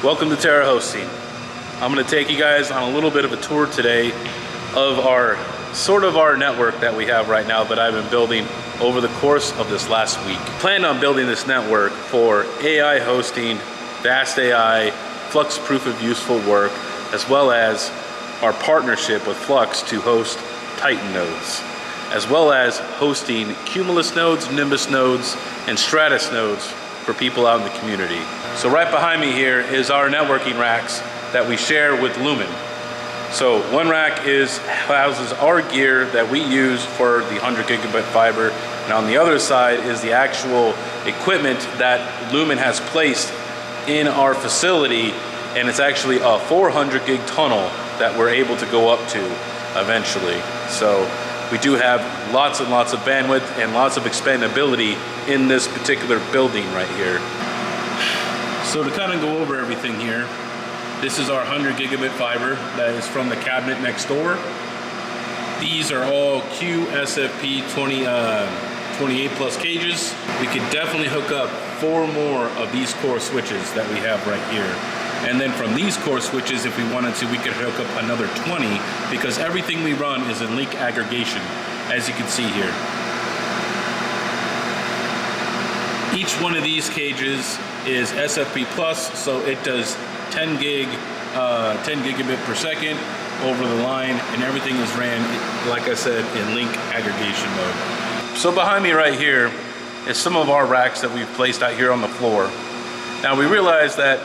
Welcome to Terra Hosting. I'm going to take you guys on a little bit of a tour today of our network that we have right now that I've been building over the course of this last week. Planned on building this network for AI hosting, vast AI, Flux proof of useful work, as well as our partnership with Flux to host Titan nodes, as well as hosting Cumulus nodes, Nimbus nodes, and Stratus nodes for people out in the community. So right behind me here is our networking racks that we share with Lumen. So one rack houses our gear that we use for the 100 gigabit fiber, and on the other side is the actual equipment that Lumen has placed in our facility, and it's actually a 400 gig tunnel that we're able to go up to eventually. So we do have lots and lots of bandwidth and lots of expandability in this particular building right here. So to kind of go over everything here, this is our 100 gigabit fiber that is from the cabinet next door. These are all QSFP 28 plus cages. We could definitely hook up 4 more of these core switches that we have right here. And then from these core switches, if we wanted to, we could hook up another 20, because everything we run is in link aggregation, as you can see here. Each one of these cages is SFP plus, so it does 10 gigabit per second over the line, and everything is ran, like I said, in link aggregation mode. So behind me right here is some of our racks that we've placed out here on the floor. Now we realize that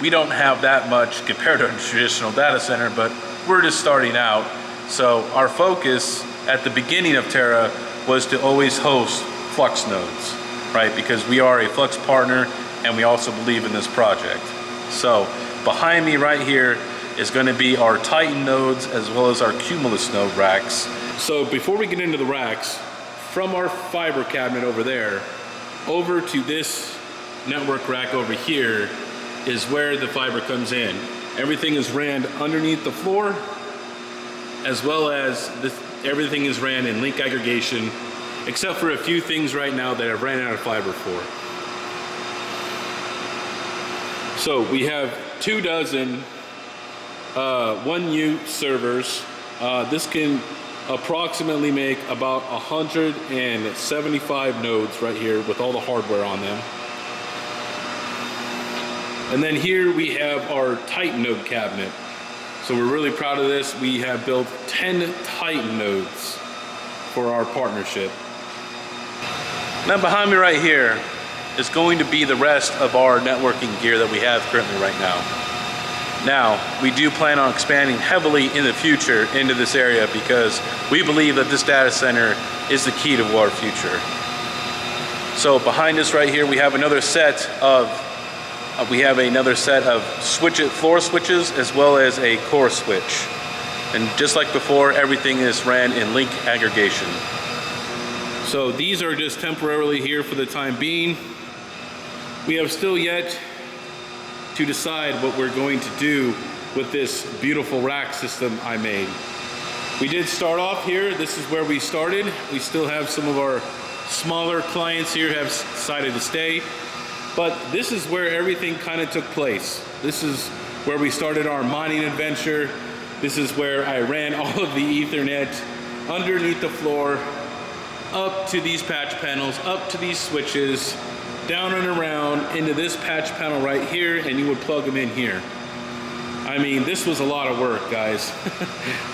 we don't have that much compared to a traditional data center, but we're just starting out. So our focus at the beginning of Terra was to always host Flux nodes, right? Because we are a Flux partner and we also believe in this project. So behind me right here is going to be our Titan nodes as well as our Cumulus node racks. So before we get into the racks, from our fiber cabinet over there over to this network rack over here is where the fiber comes in. Everything is ran underneath the floor, as well as everything is ran in link aggregation, except for a few things right now that I've ran out of fiber for. So we have 24 1U servers. This can approximately make about 175 nodes right here with all the hardware on them. And then here we have our Titan node cabinet. So we're really proud of this. We have built 10 Titan nodes for our partnership. Now behind me right here is going to be the rest of our networking gear that we have currently right now. Now, we do plan on expanding heavily in the future into this area because we believe that this data center is the key to our future. So behind us right here, we have another set of floor switches as well as a core switch. And just like before, everything is ran in link aggregation. So these are just temporarily here for the time being. We have still yet to decide what we're going to do with this beautiful rack system I made. We did start off here. This is where we started. We still have some of our smaller clients here have decided to stay. But this is where everything kind of took place. This is where we started our mining adventure. This is where I ran all of the Ethernet underneath the floor, up to these patch panels, up to these switches, down and around into this patch panel right here, and you would plug them in here. I mean, this was a lot of work, guys.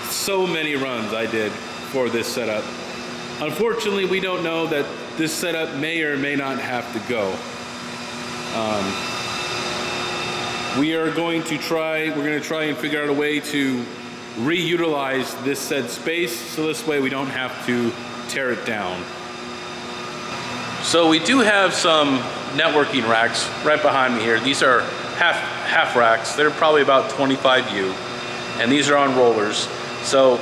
So many runs I did for this setup. Unfortunately, we don't know that this setup may or may not have to go. We're going to try and figure out a way to reutilize this said space, so this way we don't have to tear it down. So we do have some networking racks right behind me here. These are half racks. They're probably about 25U, and these are on rollers. So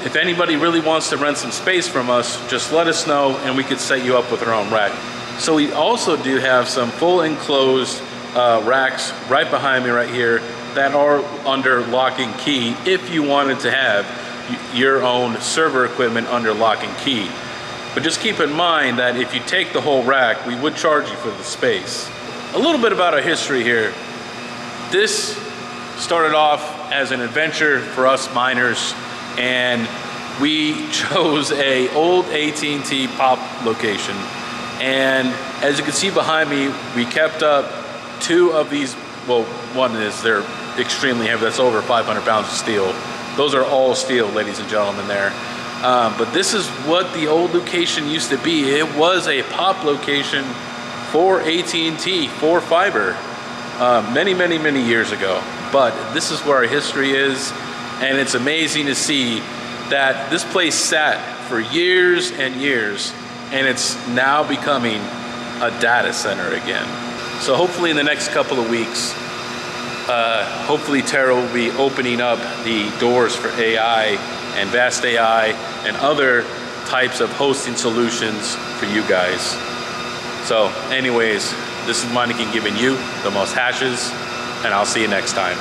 if anybody really wants to rent some space from us, just let us know and we could set you up with our own rack. So we also do have some full enclosed racks right behind me right here that are under lock and key if you wanted to have your own server equipment under lock and key. But just keep in mind that if you take the whole rack, we would charge you for the space. A little bit about our history here. this started off as an adventure for us miners, and we chose a old AT&T pop location. And as you can see behind me, we kept up 2 of these. Well, one is they're extremely heavy. That's over 500 pounds of steel. Those are all steel, ladies and gentlemen, there. But this is what the old location used to be. It was a pop location for AT&T, for fiber, many years ago. But this is where our history is, and it's amazing to see that this place sat for years and years, and it's now becoming a data center again. So hopefully in the next couple of weeks, hopefully Terra will be opening up the doors for AI and vast AI and other types of hosting solutions for you guys. So anyways, this is Monica giving you the most hashes, and I'll see you next time.